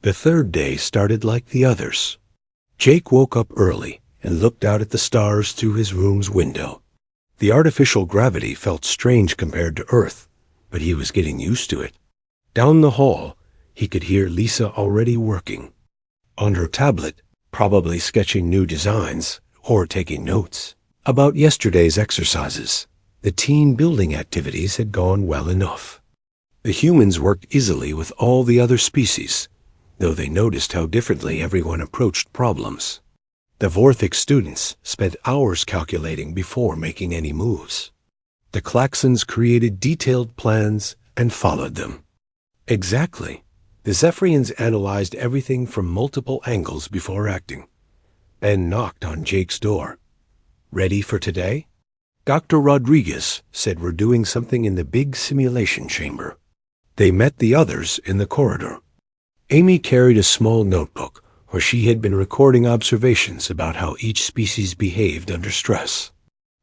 The third day started like the others. Jake woke up early and looked out at the stars through his room's window. The artificial gravity felt strange compared to Earth, but he was getting used to it. Down the hall, he could hear Lisa already working. On her tablet, probably sketching new designs or taking notes. About yesterday's exercises, the team building activities had gone well enough. The humans worked easily with all the other species, though they noticed how differently everyone approached problems. The Vorthix students spent hours calculating before making any moves. The Klaxons created detailed plans and followed them. Exactly. The Zephyrians analyzed everything from multiple angles before acting. Ben knocked on Jake's door. "Ready for today?" Dr. Rodriguez said we're doing something in the big simulation chamber. They met the others in the corridor. Amy carried a small notebook where she had been recording observations about how each species behaved under stress.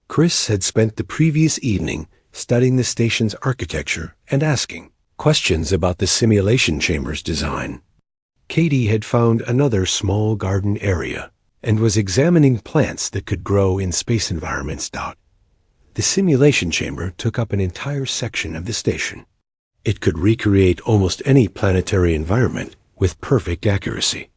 Chris had spent the previous evening studying the station's architecture and asking questions about the simulation chamber's design. Katie had found another small garden area and was examining plants that could grow in space environments. The simulation chamber took up an entire section of the station. It could recreate almost any planetary environment with perfect accuracy.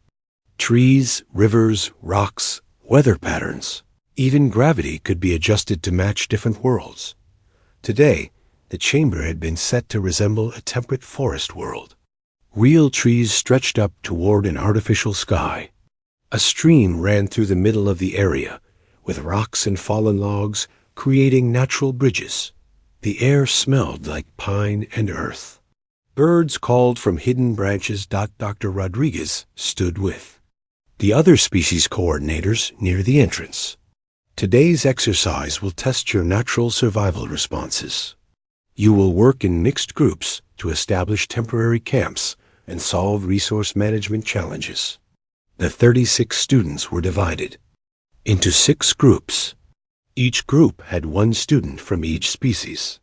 Trees, rivers, rocks, weather patterns, even gravity could be adjusted to match different worlds. Today, the chamber had been set to resemble a temperate forest world. Real trees stretched up toward an artificial sky. A stream ran through the middle of the area, with rocks and fallen logs creating natural bridges. The air smelled like pine and earth. Birds called from hidden branches. Dr. Rodriguez stood with the other species coordinators near the entrance. Today's exercise will test your natural survival responses. You will work in mixed groups to establish temporary camps and solve resource management challenges. The 36 students were divided into 6 groups. Each group had 1 student from each species.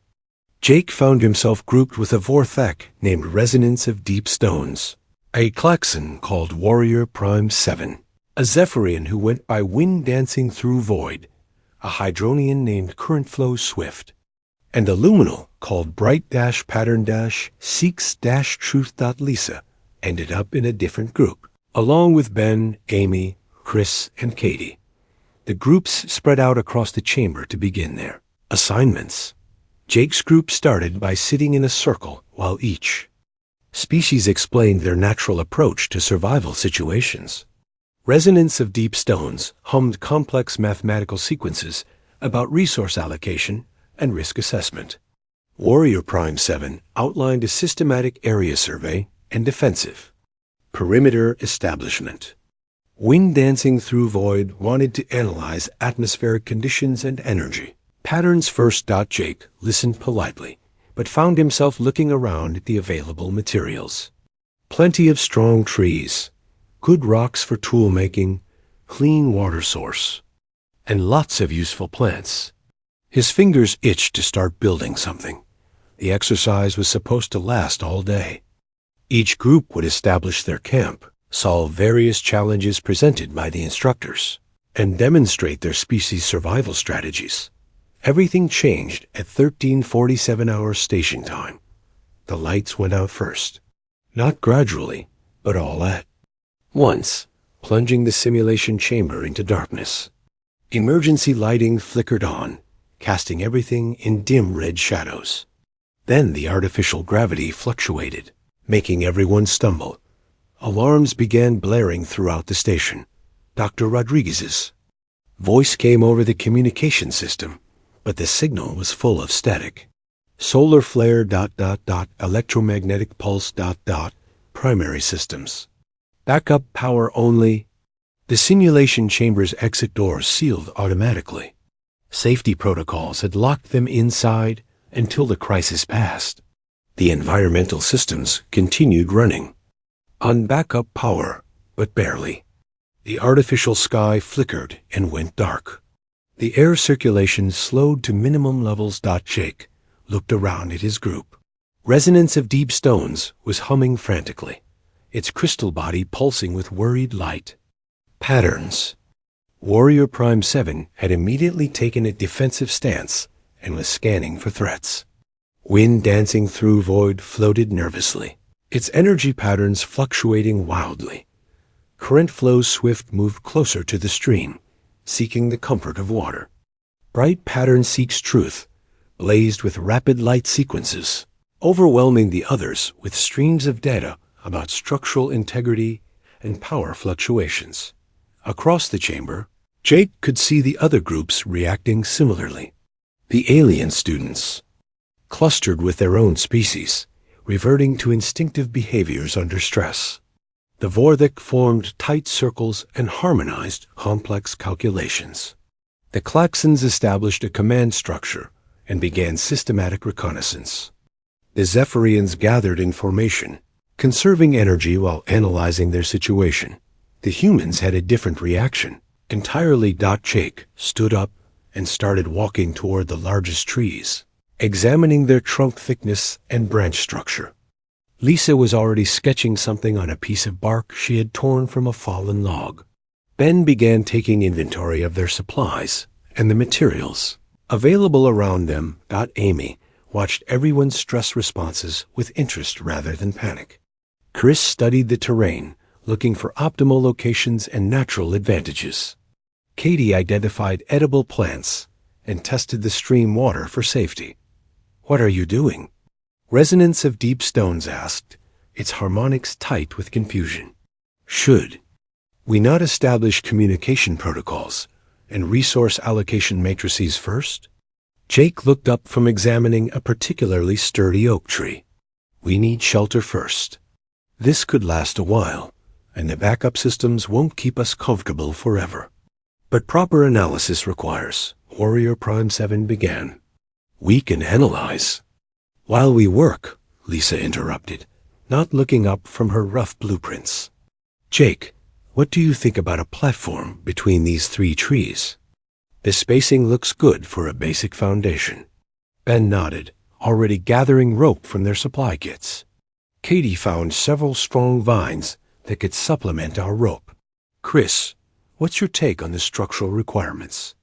Jake found himself grouped with a Vorthek named Resonance of Deep Stones, a Klaxon called Warrior Prime 7, a Zephyrian who went by Wind Dancing Through Void, a Hydronian named Current Flow Swift, and a Luminal called Bright-Pattern-Seeks-Truth. Lisa ended up in a different group, along with Ben, Amy, Chris, and Katie. The groups spread out across the chamber to begin their assignments. Jake's group started by sitting in a circle while each species explained their natural approach to survival situations. Resonance of Deep Stones hummed complex mathematical sequences about resource allocation and risk assessment. Warrior Prime 7 outlined a systematic area survey and defensive perimeter establishment. Wind Dancing Through Void wanted to analyze atmospheric conditions and energy patterns first. Jake listened politely, but found himself looking around at the available materials. Plenty of strong trees, good rocks for tool making, clean water source, and lots of useful plants. His fingers itched to start building something. The exercise was supposed to last all day. Each group would establish their camp, solve various challenges presented by the instructors, and demonstrate their species' survival strategies. Everything changed at 13:47 station time. The lights went out first. Not gradually, but all at once, plunging the simulation chamber into darkness. Emergency lighting flickered on, casting everything in dim red shadows. Then the artificial gravity fluctuated, making everyone stumble. Alarms began blaring throughout the station. Dr. Rodriguez's voice came over the communication system, but the signal was full of static. Solar flare ... electromagnetic pulse ... primary systems. Backup power only. The simulation chamber's exit doors sealed automatically. Safety protocols had locked them inside until the crisis passed. The environmental systems continued running on backup power, but barely. The artificial sky flickered and went dark. The air circulation slowed to minimum levels. Jake looked around at his group. Resonance of Deep Stones was humming frantically. its crystal body pulsing with worried light. Patterns. Warrior Prime 7 had immediately taken a defensive stance and was scanning for threats. Wind dancing through void floated nervously, its energy patterns fluctuating wildly. Current flows swift moved closer to the stream, seeking the comfort of water. Bright pattern seeks truth, blazed with rapid light sequences, overwhelming the others with streams of data about structural integrity and power fluctuations. Across the chamber, Jake could see the other groups reacting similarly. The alien students, clustered with their own species, reverting to instinctive behaviors under stress. The Vorthik formed tight circles and harmonized complex calculations. The Klaxons established a command structure and began systematic reconnaissance. The Zephyrians gathered in formation, conserving energy while analyzing their situation. The humans had a different reaction. Entirely. Jake stood up and started walking toward the largest trees, examining their trunk thickness and branch structure. Lisa was already sketching something on a piece of bark she had torn from a fallen log. Ben began taking inventory of their supplies and the materials available around them. Amy watched everyone's stress responses with interest rather than panic. Chris studied the terrain, looking for optimal locations and natural advantages. Katie identified edible plants and tested the stream water for safety. "What are you doing?" Resonance of Deep Stones asked, its harmonics tight with confusion. "Should we not establish communication protocols and resource allocation matrices first?" Jake looked up from examining a particularly sturdy oak tree. "We need shelter first. This could last a while, and the backup systems won't keep us comfortable forever. But proper analysis requires," Warrior Prime 7 began. "We can analyze." "While we work," Lisa interrupted, not looking up from her rough blueprints. "Jake, what do you think about a platform between these 3 trees? The spacing looks good for a basic foundation." Ben nodded, already gathering rope from their supply kits. Katie found several strong vines that could supplement our rope. "Chris, what's your take on the structural requirements?"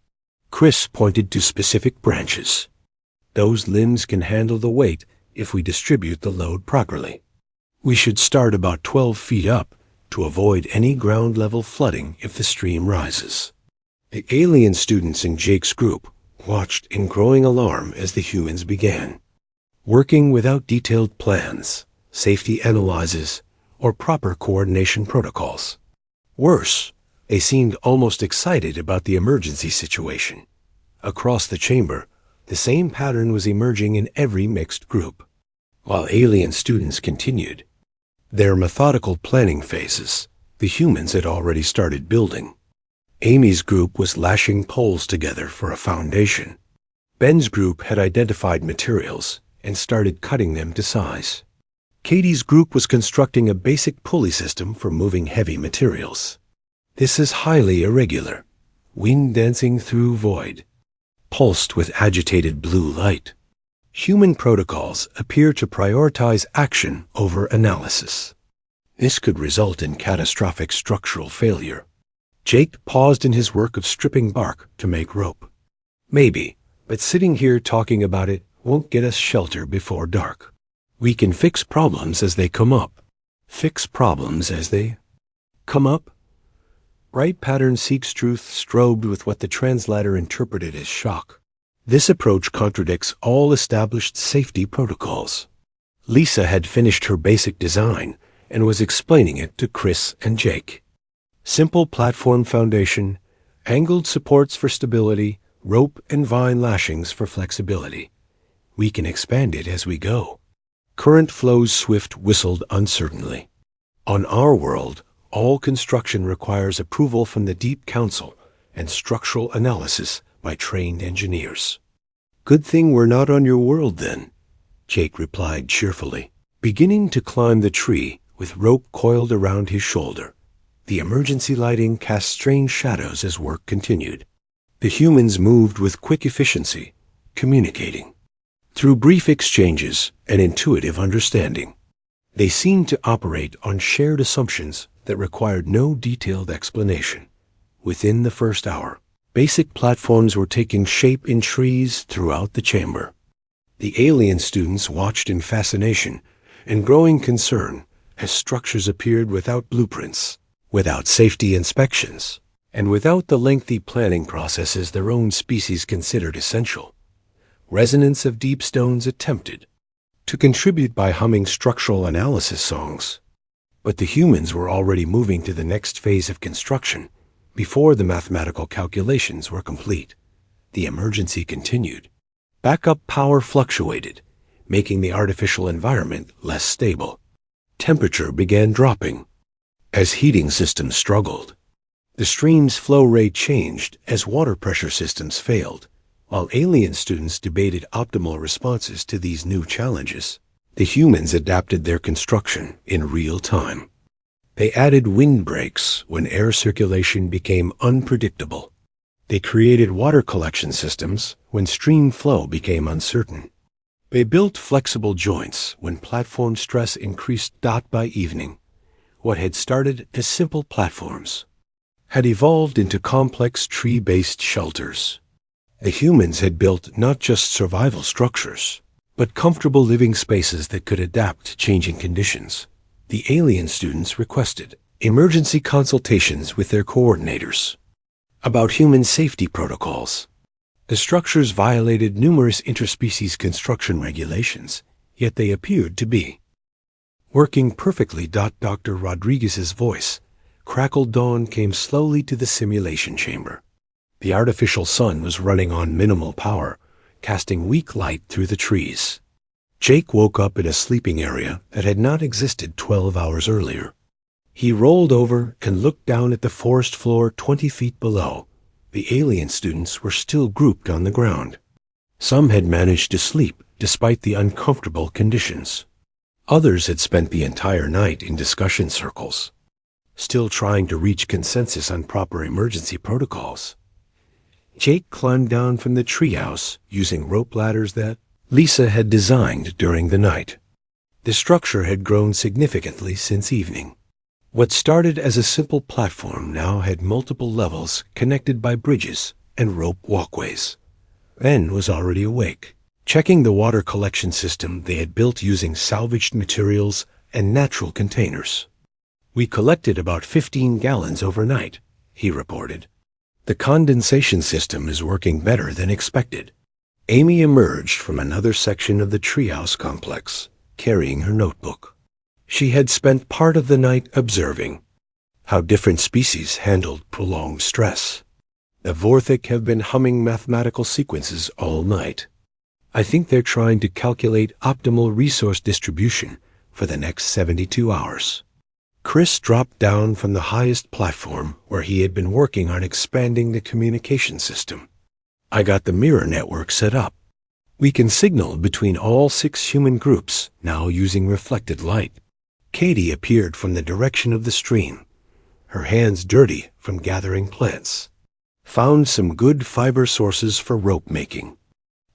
Chris pointed to specific branches. "Those limbs can handle the weight if we distribute the load properly. We should start about 12 feet up to avoid any ground-level flooding if the stream rises." The alien students in Jake's group watched in growing alarm as the humans began, working without detailed plans, safety analyses, or proper coordination protocols. Worse, they seemed almost excited about the emergency situation. Across the chamber, the same pattern was emerging in every mixed group. While alien students continued their methodical planning phases, the humans had already started building. Amy's group was lashing poles together for a foundation. Ben's group had identified materials and started cutting them to size. Katie's group was constructing a basic pulley system for moving heavy materials. This is highly irregular, wind dancing through void, pulsed with agitated blue light. Human protocols appear to prioritize action over analysis. This could result in catastrophic structural failure. Jake paused in his work of stripping bark to make rope. "Maybe, but sitting here talking about it won't get us shelter before dark. We can fix problems as they come up." "Fix problems as they come up?" Bright Pattern Seeks Truth strobed with what the translator interpreted as shock. This approach contradicts all established safety protocols. Lisa had finished her basic design and was explaining it to Chris and Jake. Simple platform foundation, angled supports for stability, rope and vine lashings for flexibility. We can expand it as we go. Current flows swift whistled uncertainly. On our world, all construction requires approval from the Deep Council and structural analysis by trained engineers. "Good thing we're not on your world then," Jake replied cheerfully, beginning to climb the tree with rope coiled around his shoulder. The emergency lighting cast strange shadows as work continued. The humans moved with quick efficiency, communicating through brief exchanges and intuitive understanding. They seemed to operate on shared assumptions that required no detailed explanation. Within the first hour, basic platforms were taking shape in trees throughout the chamber. The alien students watched in fascination and growing concern as structures appeared without blueprints, without safety inspections, and without the lengthy planning processes their own species considered essential. Resonance of Deep Stones attempted to contribute by humming structural analysis songs, but the humans were already moving to the next phase of construction before the mathematical calculations were complete. The emergency continued. Backup power fluctuated, making the artificial environment less stable. Temperature began dropping as heating systems struggled. The stream's flow rate changed as water pressure systems failed. While alien students debated optimal responses to these new challenges, the humans adapted their construction in real time. They added windbreaks when air circulation became unpredictable. They created water collection systems when stream flow became uncertain. They built flexible joints when platform stress increased. By evening, what had started as simple platforms had evolved into complex tree-based shelters. The humans had built not just survival structures, but comfortable living spaces that could adapt to changing conditions. The alien students requested emergency consultations with their coordinators about human safety protocols. The structures violated numerous interspecies construction regulations, yet they appeared to be working perfectly. Dr. Rodriguez's voice crackled. Dawn came slowly to the simulation chamber. The artificial sun was running on minimal power, casting weak light through the trees. Jake woke up in a sleeping area that had not existed 12 hours earlier. He rolled over and looked down at the forest floor 20 feet below. The alien students were still grouped on the ground. Some had managed to sleep despite the uncomfortable conditions. Others had spent the entire night in discussion circles, still trying to reach consensus on proper emergency protocols. Jake climbed down from the treehouse using rope ladders that Lisa had designed during the night. The structure had grown significantly since evening. What started as a simple platform now had multiple levels connected by bridges and rope walkways. Ben was already awake, checking the water collection system they had built using salvaged materials and natural containers. "We collected about 15 gallons overnight," he reported. "The condensation system is working better than expected." Amy emerged from another section of the treehouse complex, carrying her notebook. She had spent part of the night observing how different species handled prolonged stress. The Vorthic have been humming mathematical sequences all night. "I think they're trying to calculate optimal resource distribution for the next 72 hours. Chris dropped down from the highest platform where he had been working on expanding the communication system. "I got the mirror network set up. We can signal between all 6 human groups now using reflected light." Katie appeared from the direction of the stream, her hands dirty from gathering plants. "Found some good fiber sources for rope making.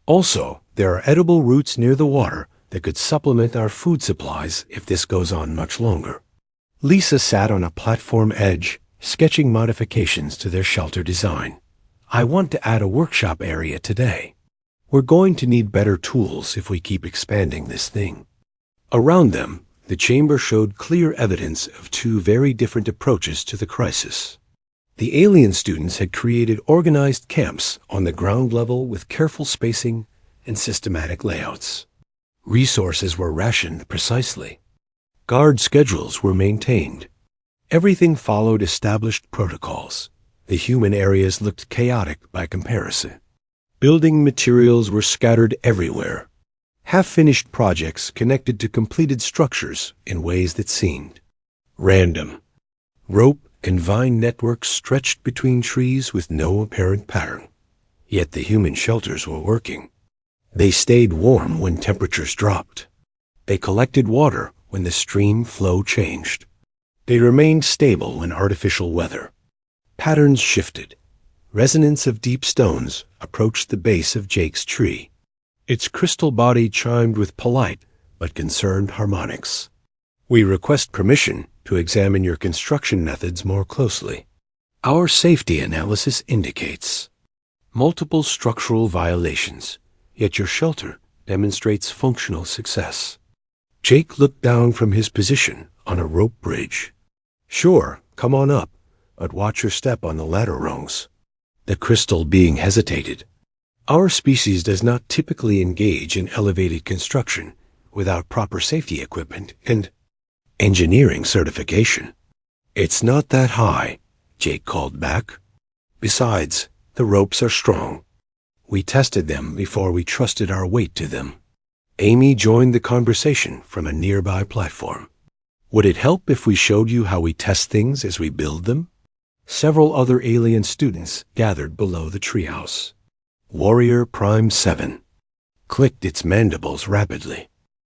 Also, there are edible roots near the water that could supplement our food supplies if this goes on much longer." Lisa sat on a platform edge, sketching modifications to their shelter design. "I want to add a workshop area today. We're going to need better tools if we keep expanding this thing." Around them, the chamber showed clear evidence of 2 very different approaches to the crisis. The alien students had created organized camps on the ground level with careful spacing and systematic layouts. Resources were rationed precisely. Guard schedules were maintained. Everything followed established protocols. The human areas looked chaotic by comparison. Building materials were scattered everywhere. Half-finished projects connected to completed structures in ways that seemed random. Rope and vine networks stretched between trees with no apparent pattern. Yet the human shelters were working. They stayed warm when temperatures dropped. They collected water when the stream flow changed. They remained stable when artificial weather patterns shifted. Resonance of Deep Stones approached the base of Jake's tree. Its crystal body chimed with polite but concerned harmonics. We request permission to examine your construction methods more closely. Our safety analysis indicates multiple structural violations, yet your shelter demonstrates functional success. Jake looked down from his position on a rope bridge. Sure, come on up, but watch your step on the ladder rungs. The crystal being hesitated. Our species does not typically engage in elevated construction without proper safety equipment and engineering certification. It's not that high, Jake called back. Besides, the ropes are strong. We tested them before we trusted our weight to them. Amy joined the conversation from a nearby platform. Would it help if we showed you how we test things as we build them? Several other alien students gathered below the treehouse. Warrior Prime 7 clicked its mandibles rapidly.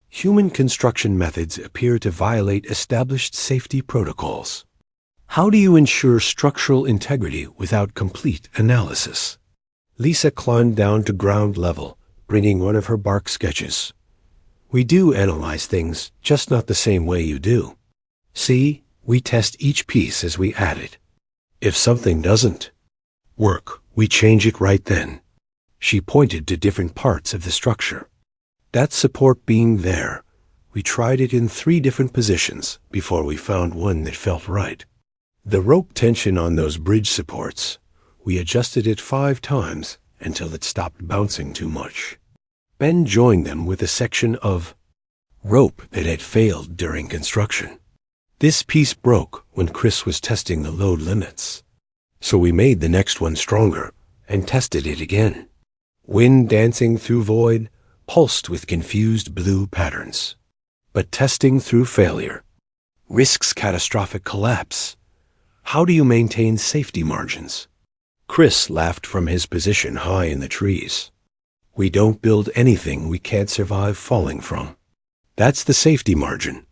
Human construction methods appear to violate established safety protocols. How do you ensure structural integrity without complete analysis? Lisa climbed down to ground level, bringing one of her bark sketches. We do analyze things, just not the same way you do. See, we test each piece as we add it. If something doesn't work, we change it right then. She pointed to different parts of the structure. That support beam there, we tried it in 3 different positions before we found one that felt right. The rope tension on those bridge supports, we adjusted it 5 times until it stopped bouncing too much. Ben joined them with a section of rope that had failed during construction. This piece broke when Chris was testing the load limits. So we made the next one stronger and tested it again. Wind dancing through void, pulsed with confused blue patterns. But testing through failure risks catastrophic collapse. How do you maintain safety margins? Chris laughed from his position high in the trees. We don't build anything we can't survive falling from. That's the safety margin.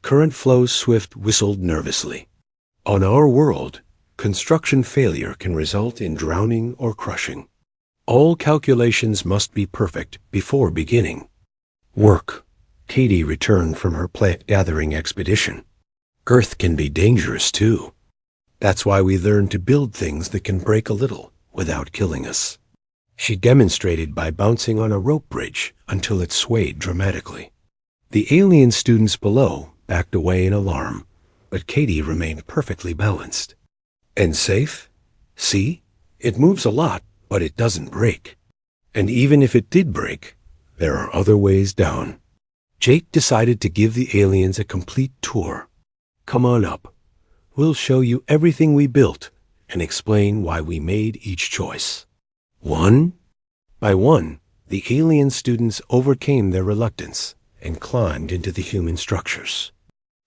Current Flow Swift whistled nervously. On our world, construction failure can result in drowning or crushing. All calculations must be perfect before beginning work. Katie returned from her plant-gathering expedition. Earth can be dangerous, too. That's why we learn to build things that can break a little without killing us. She demonstrated by bouncing on a rope bridge until it swayed dramatically. The alien students below backed away in alarm, but Katie remained perfectly balanced. And safe? See? It moves a lot, but it doesn't break. And even if it did break, there are other ways down. Jake decided to give the aliens a complete tour. Come on up. We'll show you everything we built and explain why we made each choice. One by one, the alien students overcame their reluctance and climbed into the human structures.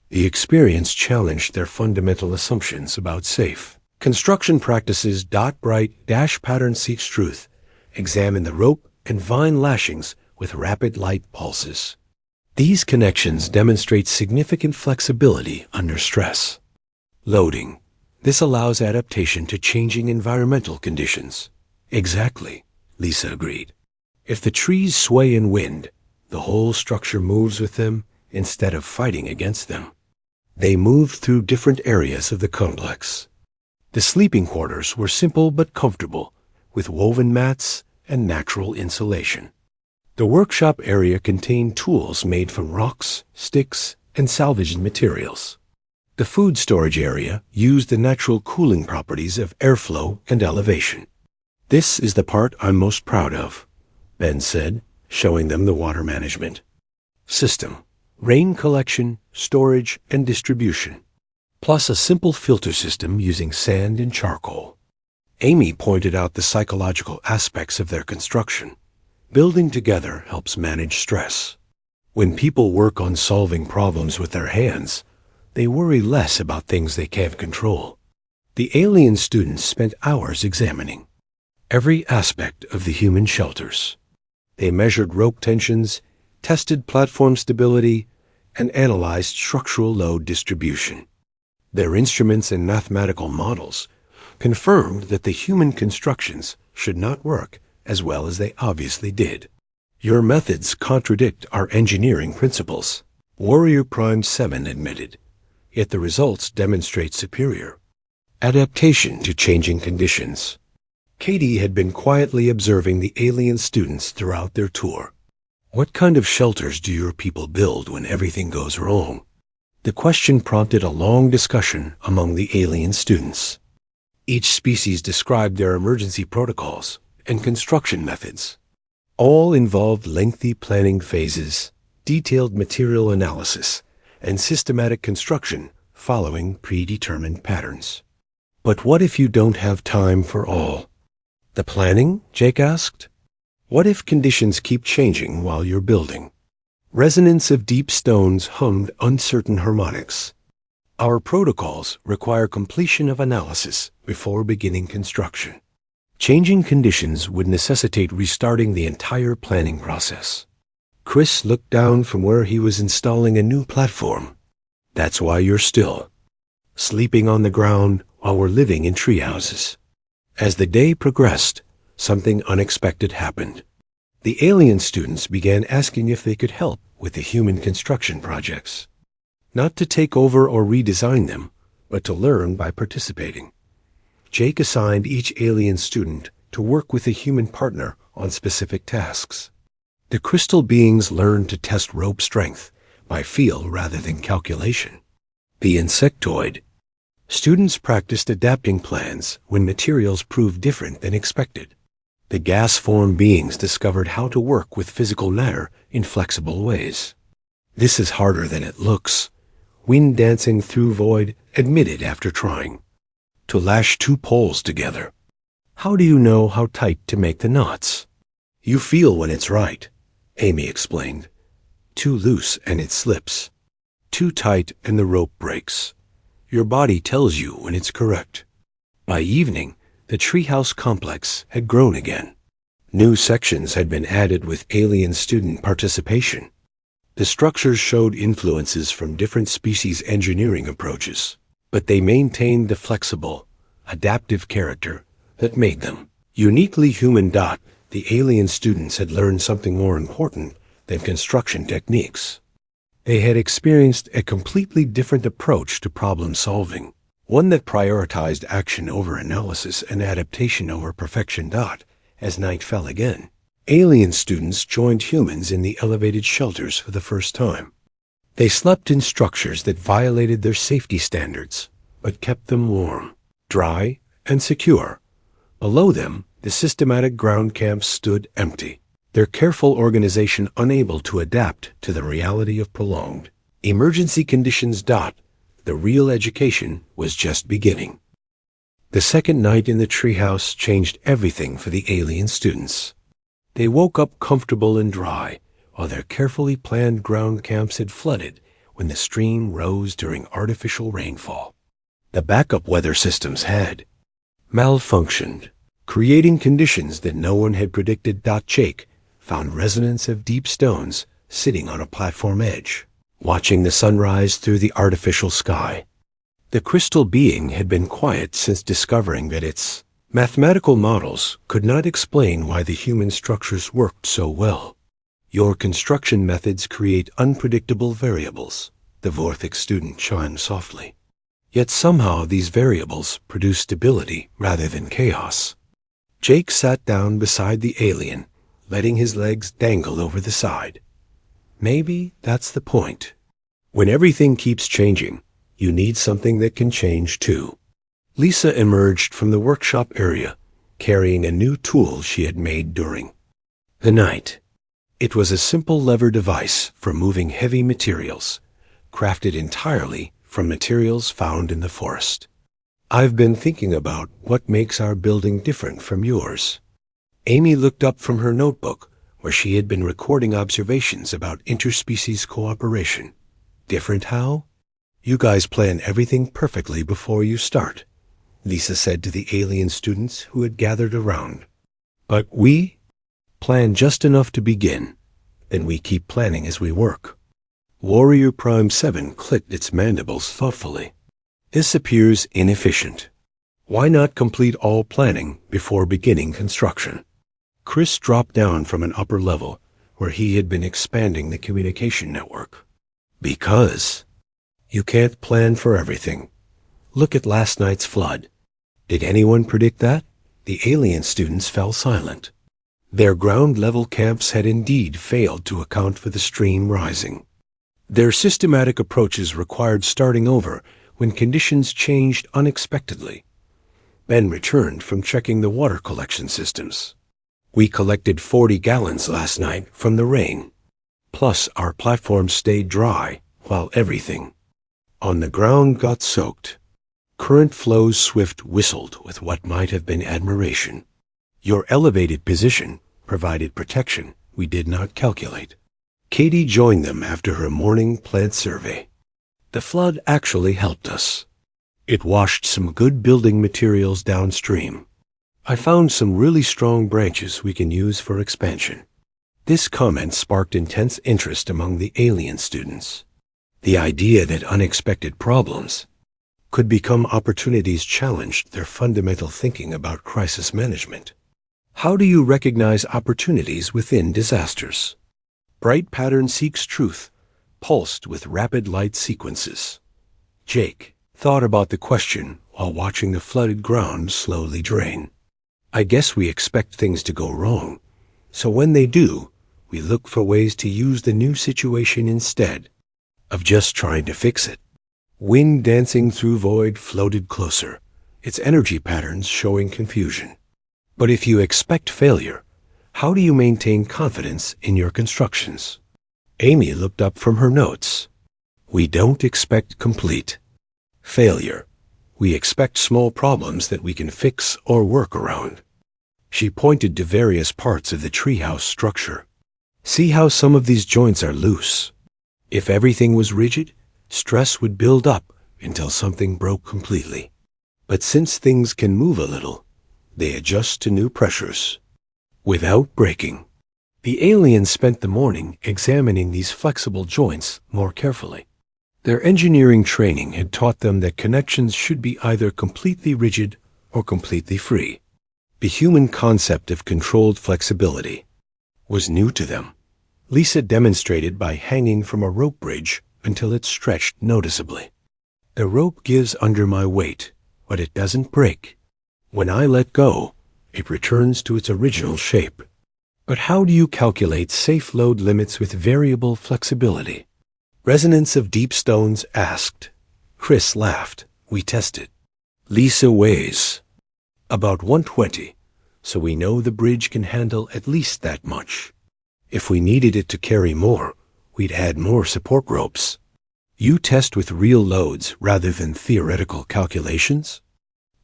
The experience challenged their fundamental assumptions about safe construction practices. Bright dash pattern seeks truth. Examine the rope and vine lashings with rapid light pulses. These connections demonstrate significant flexibility under stress. Loading. This allows adaptation to changing environmental conditions. Exactly, Lisa agreed. If the trees sway in wind, the whole structure moves with them instead of fighting against them. They moved through different areas of the complex. The sleeping quarters were simple but comfortable, with woven mats and natural insulation. The workshop area contained tools made from rocks, sticks, and salvaged materials. The food storage area used the natural cooling properties of airflow and elevation. This is the part I'm most proud of, Ben said, showing them the water management system, rain collection, storage, and distribution, plus a simple filter system using sand and charcoal. Amy pointed out the psychological aspects of their construction. Building together helps manage stress. When people work on solving problems with their hands, they worry less about things they can't control. The alien students spent hours examining every aspect of the human shelters. They measured rope tensions, tested platform stability, and analyzed structural load distribution. Their instruments and mathematical models confirmed that the human constructions should not work as well as they obviously did. Your methods contradict our engineering principles, Warrior Prime 7 admitted, yet the results demonstrate superior adaptation to changing conditions. Katie had been quietly observing the alien students throughout their tour. What kind of shelters do your people build when everything goes wrong? The question prompted a long discussion among the alien students. Each species described their emergency protocols and construction methods. All involved lengthy planning phases, detailed material analysis, and systematic construction following predetermined patterns. But what if you don't have time for all? The planning? Jake asked. What if conditions keep changing while you're building? Resonance of deep stones hummed uncertain harmonics. Our protocols require completion of analysis before beginning construction. Changing conditions would necessitate restarting the entire planning process. Chris looked down from where he was installing a new platform. That's why you're still sleeping on the ground while we're living in treehouses. As the day progressed, something unexpected happened. The alien students began asking if they could help with the human construction projects. Not to take over or redesign them, but to learn by participating. Jake assigned each alien student to work with a human partner on specific tasks. The crystal beings learned to test rope strength by feel rather than calculation. The insectoid. Students practiced adapting plans when materials proved different than expected. The gas-form beings discovered how to work with physical matter in flexible ways. This is harder than it looks, Wind Dancing Through Void admitted after trying. To lash two poles together. How do you know how tight to make the knots? You feel when it's right, Amy explained. Too loose and it slips. Too tight and the rope breaks. Your body tells you when it's correct. By evening, the treehouse complex had grown again. New sections had been added with alien student participation. The structures showed influences from different species' engineering approaches, but they maintained the flexible, adaptive character that made them uniquely human. The alien students had learned something more important than construction techniques. They had experienced a completely different approach to problem solving, one that prioritized action over analysis and adaptation over perfection. As night fell again, alien students joined humans in the elevated shelters for the first time. They slept in structures that violated their safety standards, but kept them warm, dry, and secure. Below them, the systematic ground camps stood empty, their careful organization unable to adapt to the reality of prolonged emergency conditions. The real education was just beginning. The second night in the treehouse changed everything for the alien students. They woke up comfortable and dry, while their carefully planned ground camps had flooded when the stream rose during artificial rainfall. The backup weather systems had malfunctioned, creating conditions that no one had predicted. Jake found resonance of deep stones sitting on a platform edge, watching the sunrise through the artificial sky. The crystal being had been quiet since discovering that its mathematical models could not explain why the human structures worked so well. Your construction methods create unpredictable variables, the Vorthix student chimed softly. Yet somehow these variables produce stability rather than chaos. Jake sat down beside the alien, letting his legs dangle over the side. Maybe that's the point. When everything keeps changing, you need something that can change too. Lisa emerged from the workshop area, carrying a new tool she had made during the night. It was a simple lever device for moving heavy materials, crafted entirely from materials found in the forest. I've been thinking about what makes our building different from yours. Amy looked up from her notebook, where she had been recording observations about interspecies cooperation. Different how? You guys plan everything perfectly before you start, Lisa said to the alien students who had gathered around. But we plan just enough to begin, then we keep planning as we work. Warrior Prime 7 clicked its mandibles thoughtfully. This appears inefficient. Why not complete all planning before beginning construction? Chris dropped down from an upper level where he had been expanding the communication network. Because you can't plan for everything. Look at last night's flood. Did anyone predict that? The alien students fell silent. Their ground-level camps had indeed failed to account for the stream rising. Their systematic approaches required starting over when conditions changed unexpectedly. Ben returned from checking the water collection systems. We collected 40 gallons last night from the rain. Plus, our platform stayed dry while everything on the ground got soaked. Current Flow's Swift whistled with what might have been admiration. Your elevated position provided protection we did not calculate. Katie joined them after her morning plant survey. The flood actually helped us. It washed some good building materials downstream. I found some really strong branches we can use for expansion. This comment sparked intense interest among the alien students. The idea that unexpected problems could become opportunities challenged their fundamental thinking about crisis management. How do you recognize opportunities within disasters? Bright pattern seeks truth, pulsed with rapid light sequences. Jake thought about the question while watching the flooded ground slowly drain. I guess we expect things to go wrong, so when they do, we look for ways to use the new situation instead of just trying to fix it. Wind dancing through void floated closer, its energy patterns showing confusion. But if you expect failure, how do you maintain confidence in your constructions? Amy looked up from her notes. We don't expect complete failure. We expect small problems that we can fix or work around. She pointed to various parts of the treehouse structure. See how some of these joints are loose. If everything was rigid, stress would build up until something broke completely. But since things can move a little, they adjust to new pressures without breaking. The aliens spent the morning examining these flexible joints more carefully. Their engineering training had taught them that connections should be either completely rigid or completely free. The human concept of controlled flexibility was new to them. Lisa demonstrated by hanging from a rope bridge until it stretched noticeably. The rope gives under my weight, but it doesn't break. When I let go, it returns to its original shape. But how do you calculate safe load limits with variable flexibility? Resonance of Deep Stones asked. Chris laughed. We tested. Lisa weighs about 120, so we know the bridge can handle at least that much. If we needed it to carry more, we'd add more support ropes. You test with real loads rather than theoretical calculations?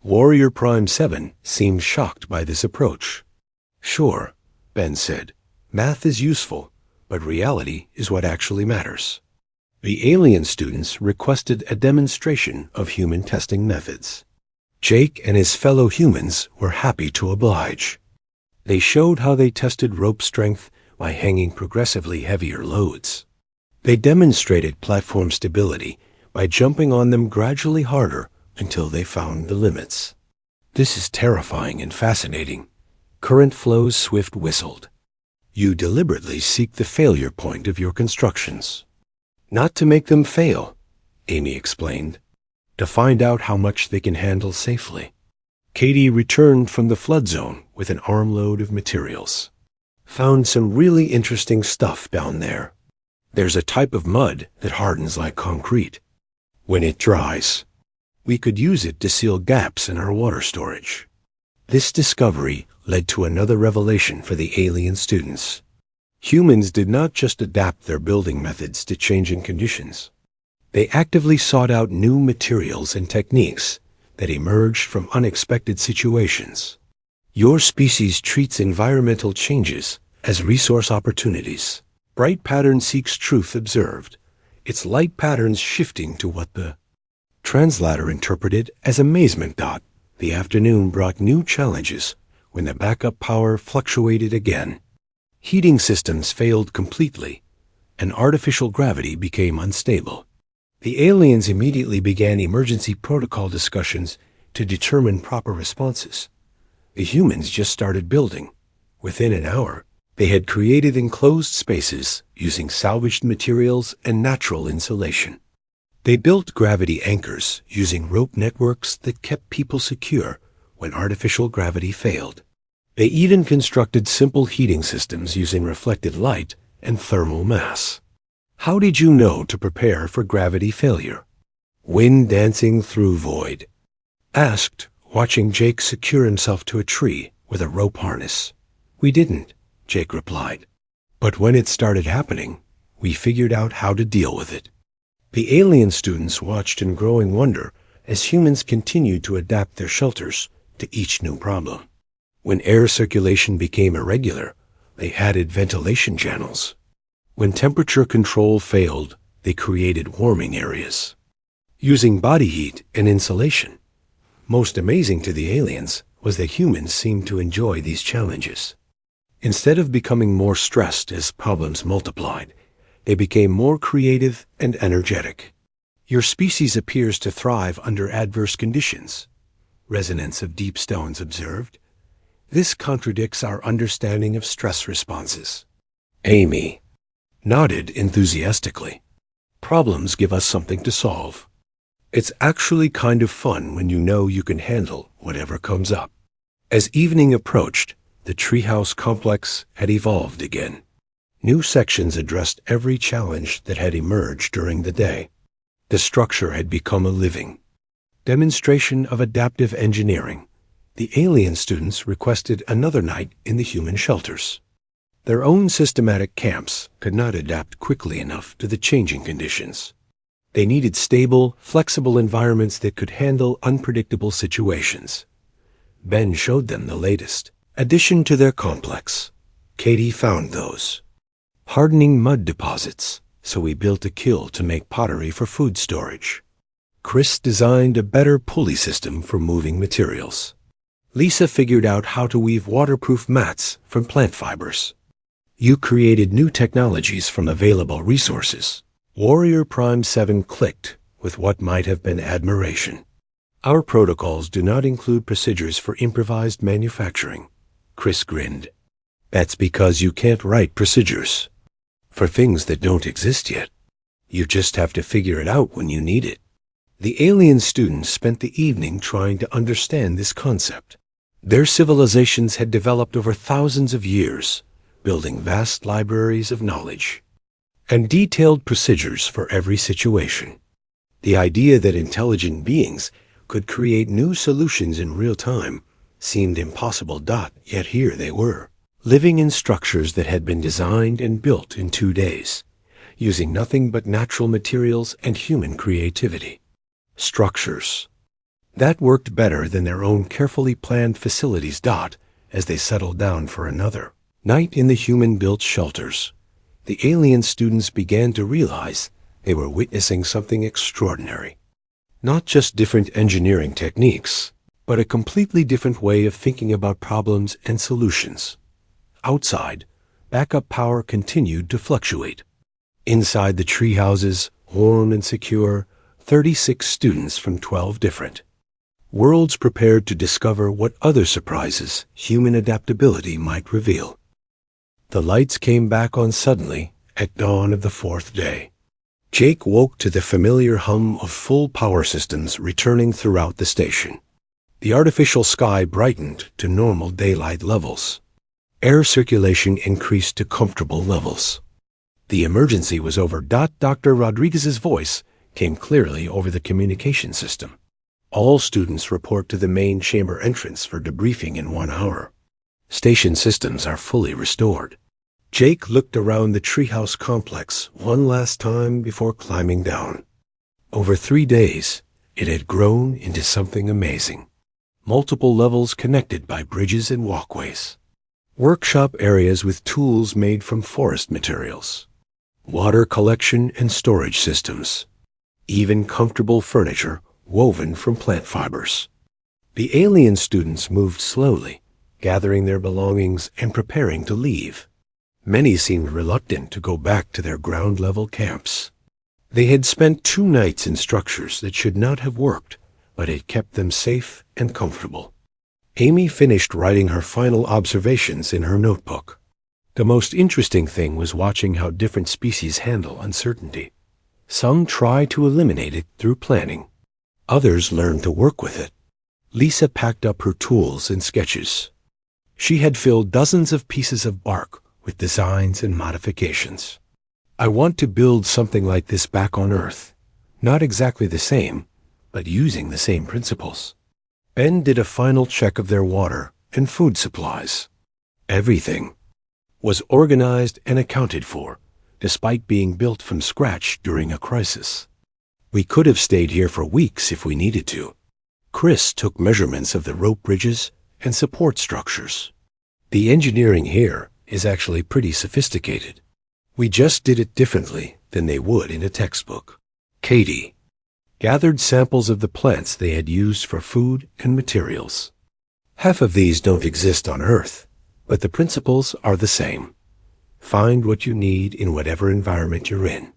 Warrior Prime 7 seemed shocked by this approach. Sure, Ben said. Math is useful, but reality is what actually matters. The alien students requested a demonstration of human testing methods. Jake and his fellow humans were happy to oblige. They showed how they tested rope strength by hanging progressively heavier loads. They demonstrated platform stability by jumping on them gradually harder until they found the limits. This is terrifying and fascinating. Current Flow's Swift whistled. You deliberately seek the failure point of your constructions. Not to make them fail, Amy explained. To find out how much they can handle safely. Katie returned from the flood zone with an armload of materials. Found some really interesting stuff down there. There's a type of mud that hardens like concrete when it dries. We could use it to seal gaps in our water storage. This discovery led to another revelation for the alien students. Humans did not just adapt their building methods to changing conditions. They actively sought out new materials and techniques that emerged from unexpected situations. Your species treats environmental changes as resource opportunities. Bright pattern seeks truth observed, its light patterns shifting to what the translator interpreted as amazement. The afternoon brought new challenges when the backup power fluctuated again. Heating systems failed completely, and artificial gravity became unstable. The aliens immediately began emergency protocol discussions to determine proper responses. The humans just started building. Within an hour, They had created enclosed spaces using salvaged materials and natural insulation. They built gravity anchors using rope networks that kept people secure when artificial gravity failed. They even constructed simple heating systems using reflected light and thermal mass. How did you know to prepare for gravity failure? Wind dancing through void. Asked, watching Jake secure himself to a tree with a rope harness. We didn't, Jake replied. But when it started happening, we figured out how to deal with it. The alien students watched in growing wonder as humans continued to adapt their shelters to each new problem. When air circulation became irregular, they added ventilation channels. When temperature control failed, they created warming areas. Using body heat and insulation. Most amazing to the aliens was that humans seemed to enjoy these challenges. Instead of becoming more stressed as problems multiplied, they became more creative and energetic. Your species appears to thrive under adverse conditions, Resonance of Deep Stones observed. This contradicts our understanding of stress responses. Amy nodded enthusiastically. Problems give us something to solve. It's actually kind of fun when you know you can handle whatever comes up. As evening approached, the treehouse complex had evolved again. New sections addressed every challenge that had emerged during the day. The structure had become a living demonstration of adaptive engineering. The alien students requested another night in the human shelters. Their own systematic camps could not adapt quickly enough to the changing conditions. They needed stable, flexible environments that could handle unpredictable situations. Ben showed them the latest addition to their complex. Katie found those. Hardening mud deposits, so we built a kiln to make pottery for food storage. Chris designed a better pulley system for moving materials. Lisa figured out how to weave waterproof mats from plant fibers. You created new technologies from available resources. Warrior Prime 7 clicked with what might have been admiration. Our protocols do not include procedures for improvised manufacturing. Chris grinned. That's because you can't write procedures for things that don't exist yet. You just have to figure it out when you need it. The alien students spent the evening trying to understand this concept. Their civilizations had developed over thousands of years, building vast libraries of knowledge and detailed procedures for every situation. The idea that intelligent beings could create new solutions in real time seemed impossible. Yet here they were, living in structures that had been designed and built in 2 days, using nothing but natural materials and human creativity. Structures that worked better than their own carefully planned facilities. As they settled down for another night in the human-built shelters, the alien students began to realize they were witnessing something extraordinary. Not just different engineering techniques, but a completely different way of thinking about problems and solutions. Outside, backup power continued to fluctuate. Inside the tree houses, warm and secure, 36 students from 12 different worlds prepared to discover what other surprises human adaptability might reveal. The lights came back on suddenly at dawn of the 4th day. Jake woke to the familiar hum of full power systems returning throughout the station. The artificial sky brightened to normal daylight levels. Air circulation increased to comfortable levels. The emergency was over. Dr. Rodriguez's voice came clearly over the communication system. All students report to the main chamber entrance for debriefing in 1 hour. Station systems are fully restored. Jake looked around the treehouse complex one last time before climbing down. Over 3 days, it had grown into something amazing. Multiple levels connected by bridges and walkways. Workshop areas with tools made from forest materials. Water collection and storage systems. Even comfortable furniture woven from plant fibers. The alien students moved slowly, gathering their belongings and preparing to leave. Many seemed reluctant to go back to their ground-level camps. They had spent 2 nights in structures that should not have worked, but had kept them safe and comfortable. Amy finished writing her final observations in her notebook. The most interesting thing was watching how different species handle uncertainty. Some try to eliminate it through planning. Others learn to work with it. Lisa packed up her tools and sketches. She had filled dozens of pieces of bark with designs and modifications. I want to build something like this back on Earth. Not exactly the same, but using the same principles. Ben did a final check of their water and food supplies. Everything was organized and accounted for, despite being built from scratch during a crisis. We could have stayed here for weeks if we needed to. Chris took measurements of the rope bridges and support structures. The engineering here is actually pretty sophisticated. We just did it differently than they would in a textbook. Katie gathered samples of the plants they had used for food and materials. Half of these don't exist on Earth, but the principles are the same. Find what you need in whatever environment you're in.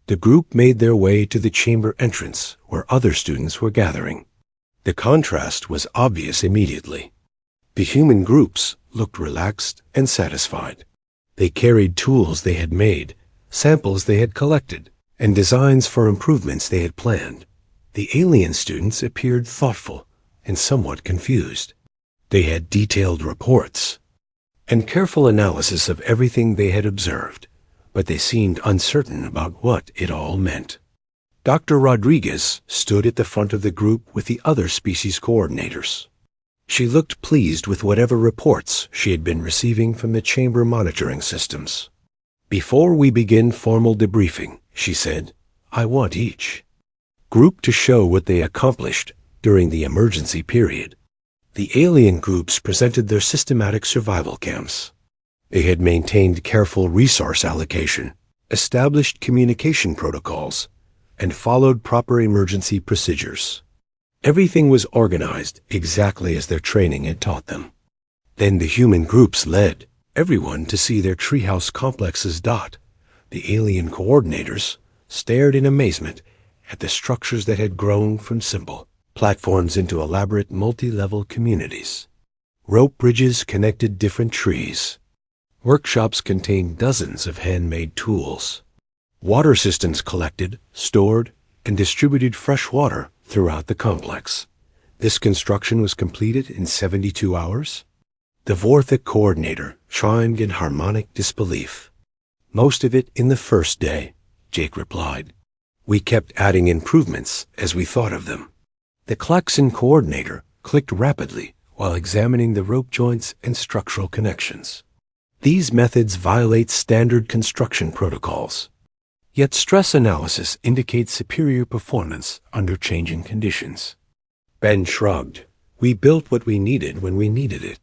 The group made their way to the chamber entrance where other students were gathering. The contrast was obvious immediately. The human groups looked relaxed and satisfied. They carried tools they had made, samples they had collected, and designs for improvements they had planned. The alien students appeared thoughtful and somewhat confused. They had detailed reports and careful analysis of everything they had observed, but they seemed uncertain about what it all meant. Dr. Rodriguez stood at the front of the group with the other species coordinators. She looked pleased with whatever reports she had been receiving from the chamber monitoring systems. Before we begin formal debriefing, she said, I want each group to show what they accomplished during the emergency period. The alien groups presented their systematic survival camps. They had maintained careful resource allocation, established communication protocols, and followed proper emergency procedures. Everything was organized exactly as their training had taught them. Then the human groups led everyone to see their treehouse complexes dot. The alien coordinators stared in amazement at the structures that had grown from simple platforms into elaborate multi-level communities. Rope bridges connected different trees. Workshops contained dozens of handmade tools. Water systems collected, stored, and distributed fresh water throughout the complex. This construction was completed in 72 hours. The Vorthic coordinator chimed in harmonic disbelief. Most of it in the first day, Jake replied. We kept adding improvements as we thought of them. The Klaxon coordinator clicked rapidly while examining the rope joints and structural connections. These methods violate standard construction protocols. Yet stress analysis indicates superior performance under changing conditions. Ben shrugged. We built what we needed when we needed it.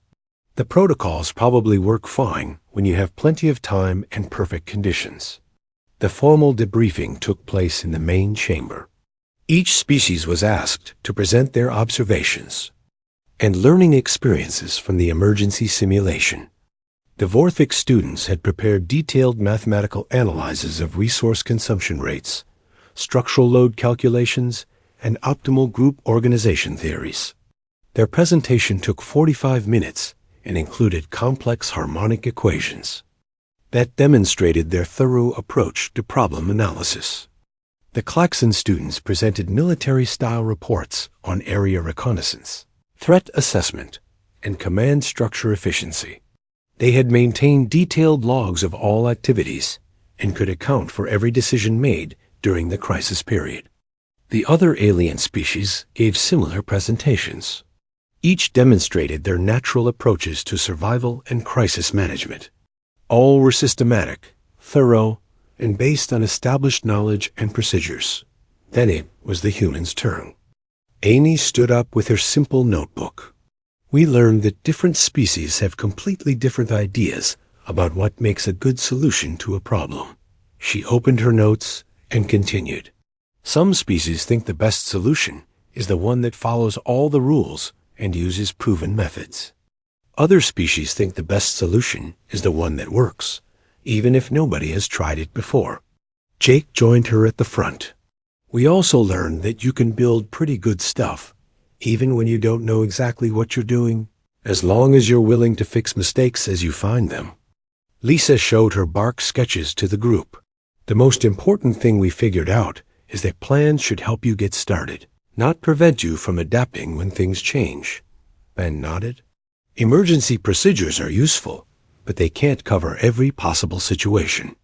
The protocols probably work fine when you have plenty of time and perfect conditions. The formal debriefing took place in the main chamber. Each species was asked to present their observations and learning experiences from the emergency simulation. The Vorthic students had prepared detailed mathematical analyses of resource consumption rates, structural load calculations, and optimal group organization theories. Their presentation took 45 minutes and included complex harmonic equations that demonstrated their thorough approach to problem analysis. The Klaxon students presented military-style reports on area reconnaissance, threat assessment, and command structure efficiency. They had maintained detailed logs of all activities and could account for every decision made during the crisis period. The other alien species gave similar presentations. Each demonstrated their natural approaches to survival and crisis management. All were systematic, thorough, and based on established knowledge and procedures. Then it was the humans' turn. Amy stood up with her simple notebook. We learned that different species have completely different ideas about what makes a good solution to a problem. She opened her notes and continued. Some species think the best solution is the one that follows all the rules and uses proven methods. Other species think the best solution is the one that works, even if nobody has tried it before. Jake joined her at the front. We also learned that you can build pretty good stuff, even when you don't know exactly what you're doing, as long as you're willing to fix mistakes as you find them. Lisa showed her bark sketches to the group. The most important thing we figured out is that plans should help you get started, not prevent you from adapting when things change. Ben nodded. Emergency procedures are useful, but they can't cover every possible situation.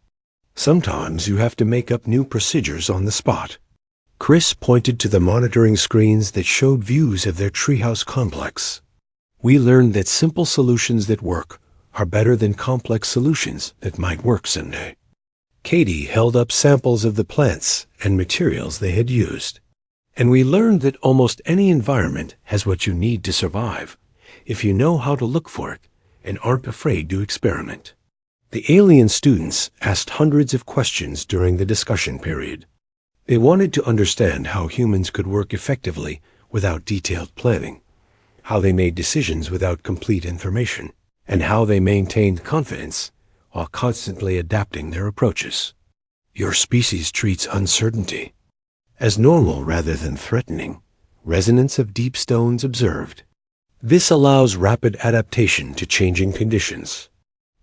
Sometimes you have to make up new procedures on the spot. Chris pointed to the monitoring screens that showed views of their treehouse complex. We learned that simple solutions that work are better than complex solutions that might work someday. Katie held up samples of the plants and materials they had used. And we learned that almost any environment has what you need to survive, if you know how to look for it and aren't afraid to experiment. The alien students asked hundreds of questions during the discussion period. They wanted to understand how humans could work effectively without detailed planning, how they made decisions without complete information, and how they maintained confidence while constantly adapting their approaches. Your species treats uncertainty as normal rather than threatening. Resonance of deep stones observed. This allows rapid adaptation to changing conditions.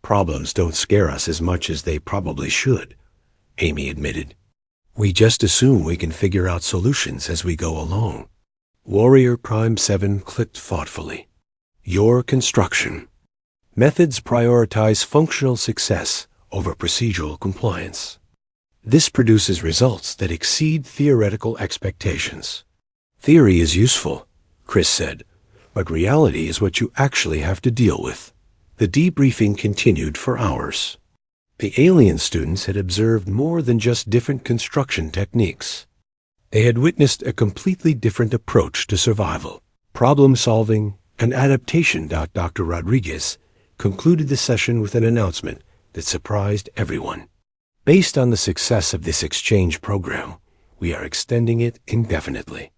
Problems don't scare us as much as they probably should, Amy admitted. We just assume we can figure out solutions as we go along. Warrior Prime 7 clicked thoughtfully. Your construction. Methods prioritize functional success over procedural compliance. This produces results that exceed theoretical expectations. Theory is useful, Chris said, but reality is what you actually have to deal with. The debriefing continued for hours. The alien students had observed more than just different construction techniques. They had witnessed a completely different approach to survival, problem solving, and adaptation. Dr. Rodriguez concluded the session with an announcement that surprised everyone. Based on the success of this exchange program, we are extending it indefinitely.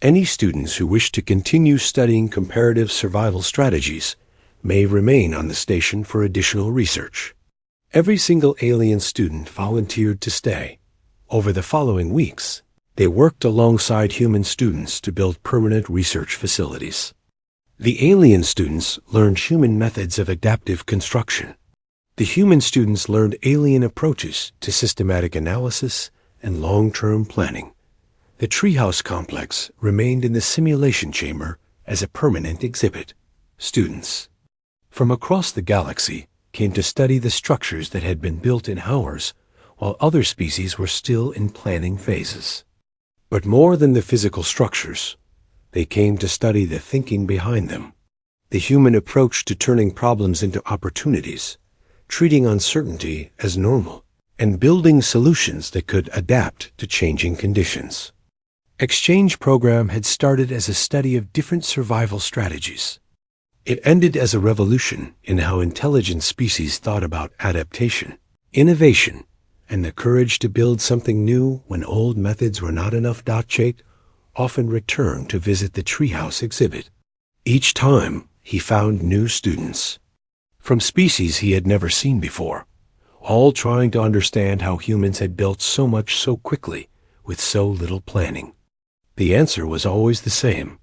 Any students who wish to continue studying comparative survival strategies may remain on the station for additional research. Every single alien student volunteered to stay. Over the following weeks, they worked alongside human students to build permanent research facilities. The alien students learned human methods of adaptive construction. The human students learned alien approaches to systematic analysis and long-term planning. The treehouse complex remained in the simulation chamber as a permanent exhibit. Students from across the galaxy came to study the structures that had been built in hours, while other species were still in planning phases. But more than the physical structures, they came to study the thinking behind them, the human approach to turning problems into opportunities, treating uncertainty as normal, and building solutions that could adapt to changing conditions. Exchange program had started as a study of different survival strategies. It ended as a revolution in how intelligent species thought about adaptation, innovation, and the courage to build something new when old methods were not enough. Jake often returned to visit the treehouse exhibit. Each time, he found new students from species he had never seen before, all trying to understand how humans had built so much so quickly with so little planning. The answer was always the same.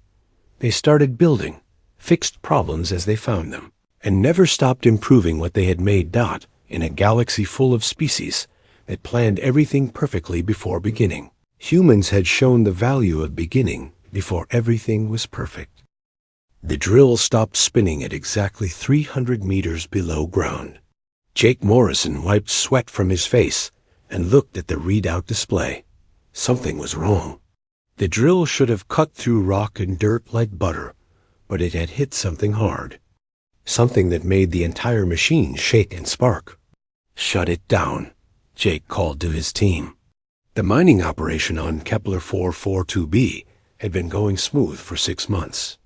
They started building, fixed problems as they found them, and never stopped improving what they had made. In a galaxy full of species that planned everything perfectly before beginning, humans had shown the value of beginning before everything was perfect. The drill stopped spinning at exactly 300 meters below ground. Jake Morrison wiped sweat from his face and looked at the readout display. Something was wrong. The drill should have cut through rock and dirt like butter, but it had hit something hard. Something that made the entire machine shake and spark. Shut it down, Jake called to his team. The mining operation on Kepler 442b had been going smooth for 6 months.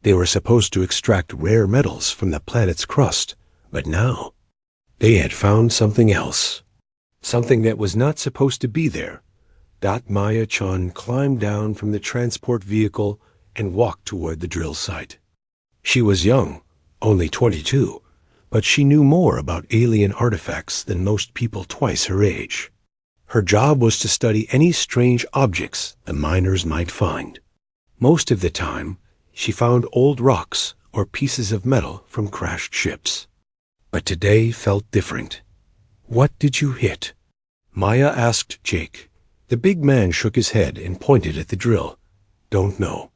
They were supposed to extract rare metals from the planet's crust, but now they had found something else. Something that was not supposed to be there. Maya-chan climbed down from the transport vehicle and walked toward the drill site. She was young, only 22, but she knew more about alien artifacts than most people twice her age. Her job was to study any strange objects the miners might find. Most of the time, she found old rocks or pieces of metal from crashed ships. But today felt different. What did you hit? Maya asked Jake. The big man shook his head and pointed at the drill. Don't know.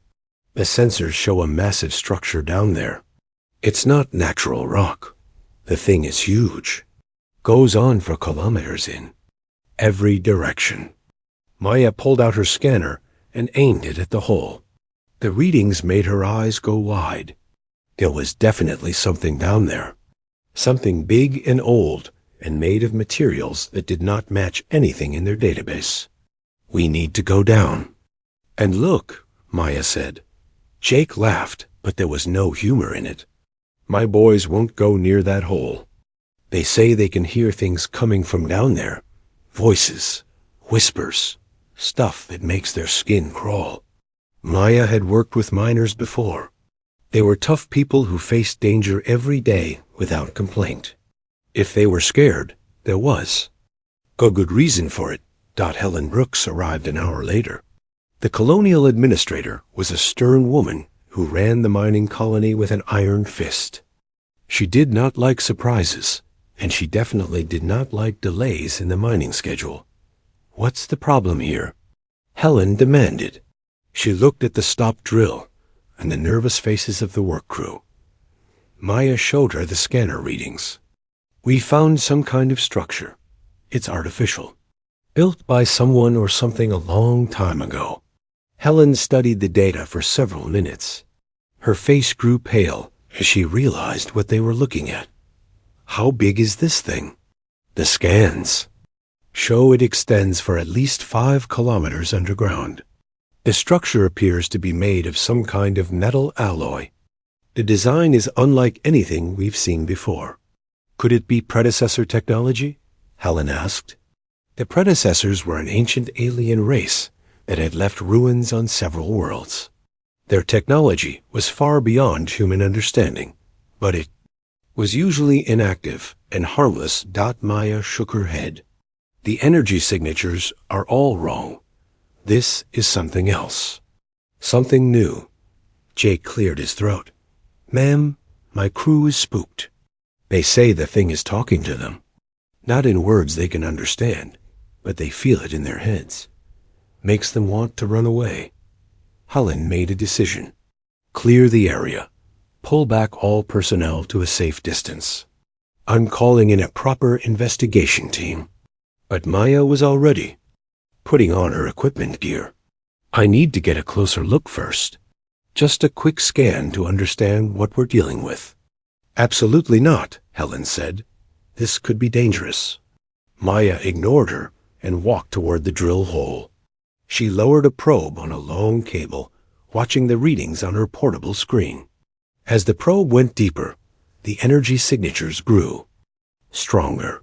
The sensors show a massive structure down there. It's not natural rock. The thing is huge. Goes on for kilometers in every direction. Maya pulled out her scanner and aimed it at the hole. The readings made her eyes go wide. There was definitely something down there. Something big and old and made of materials that did not match anything in their database. We need to go down. And look, Maya said. Jake laughed, but there was no humor in it. My boys won't go near that hole. They say they can hear things coming from down there. Voices, whispers, stuff that makes their skin crawl. Maya had worked with miners before. They were tough people who faced danger every day without complaint. If they were scared, there was a good reason for it. Helen Brooks arrived an hour later. The colonial administrator was a stern woman who ran the mining colony with an iron fist. She did not like surprises, and she definitely did not like delays in the mining schedule. What's the problem here? Helen demanded. She looked at the stopped drill and the nervous faces of the work crew. Maya showed her the scanner readings. We found some kind of structure. It's artificial. Built by someone or something a long time ago. Helen studied the data for several minutes. Her face grew pale as she realized what they were looking at. How big is this thing? The scans show it extends for at least 5 kilometers underground. The structure appears to be made of some kind of metal alloy. The design is unlike anything we've seen before. Could it be predecessor technology? Helen asked. The predecessors were an ancient alien race that had left ruins on several worlds. Their technology was far beyond human understanding, but it was usually inactive and harmless. Maya shook her head. The energy signatures are all wrong. This is something else. Something new. Jake cleared his throat. Ma'am, my crew is spooked. They say the thing is talking to them. Not in words they can understand, but they feel it in their heads. Makes them want to run away. Helen made a decision. Clear the area. Pull back all personnel to a safe distance. I'm calling in a proper investigation team. But Maya was all ready, putting on her equipment gear. I need to get a closer look first. Just a quick scan to understand what we're dealing with. Absolutely not, Helen said. This could be dangerous. Maya ignored her and walked toward the drill hole. She lowered a probe on a long cable, watching the readings on her portable screen. As the probe went deeper, the energy signatures grew stronger.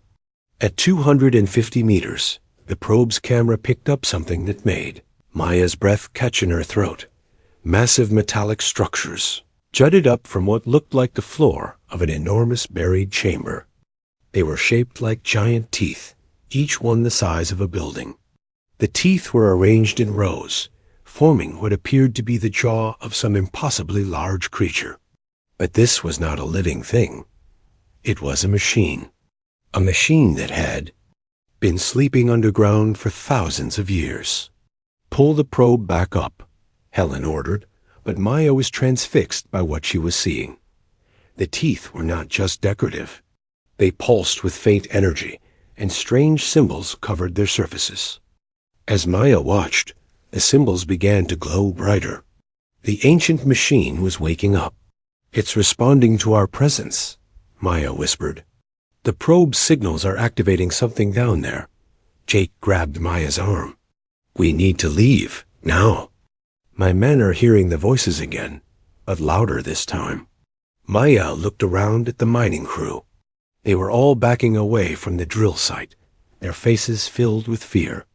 At 250 meters, the probe's camera picked up something that made Maya's breath catch in her throat. Massive metallic structures jutted up from what looked like the floor of an enormous buried chamber. They were shaped like giant teeth, each one the size of a building. The teeth were arranged in rows, forming what appeared to be the jaw of some impossibly large creature. But this was not a living thing. It was a machine. A machine that had been sleeping underground for thousands of years. Pull the probe back up, Helen ordered, but Maya was transfixed by what she was seeing. The teeth were not just decorative. They pulsed with faint energy, and strange symbols covered their surfaces. As Maya watched, the symbols began to glow brighter. The ancient machine was waking up. It's responding to our presence, Maya whispered. The probe's signals are activating something down there. Jake grabbed Maya's arm. We need to leave, now. My men are hearing the voices again, but louder this time. Maya looked around at the mining crew. They were all backing away from the drill site, their faces filled with fear.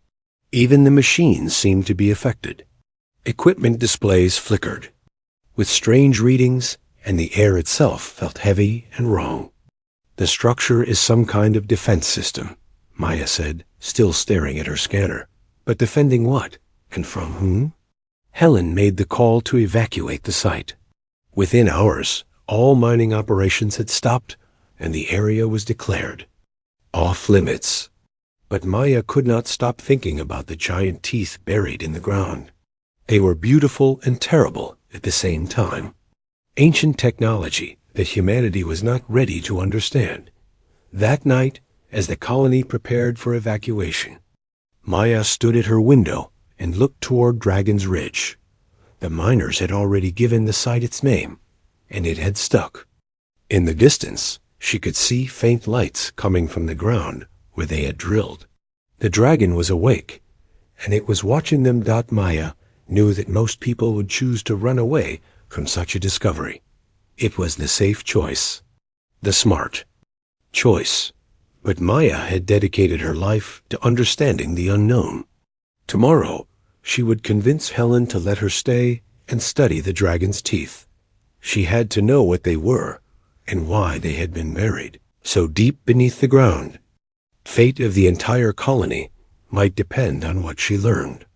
Even the machines seemed to be affected. Equipment displays flickered, with strange readings, and the air itself felt heavy and wrong. The structure is some kind of defense system, Maya said, still staring at her scanner. But defending what? And from whom? Helen made the call to evacuate the site. Within hours, all mining operations had stopped, and the area was declared off limits. But Maya could not stop thinking about the giant teeth buried in the ground. They were beautiful and terrible at the same time. Ancient technology that humanity was not ready to understand. That night, as the colony prepared for evacuation, Maya stood at her window and looked toward Dragon's Ridge. The miners had already given the site its name, and it had stuck. In the distance, she could see faint lights coming from the ground where they had drilled. The dragon was awake, and it was watching them. Maya knew that most people would choose to run away from such a discovery. It was the safe choice, the smart choice. But Maya had dedicated her life to understanding the unknown. Tomorrow, she would convince Helen to let her stay and study the dragon's teeth. She had to know what they were and why they had been buried so deep beneath the ground. Fate of the entire colony might depend on what she learned.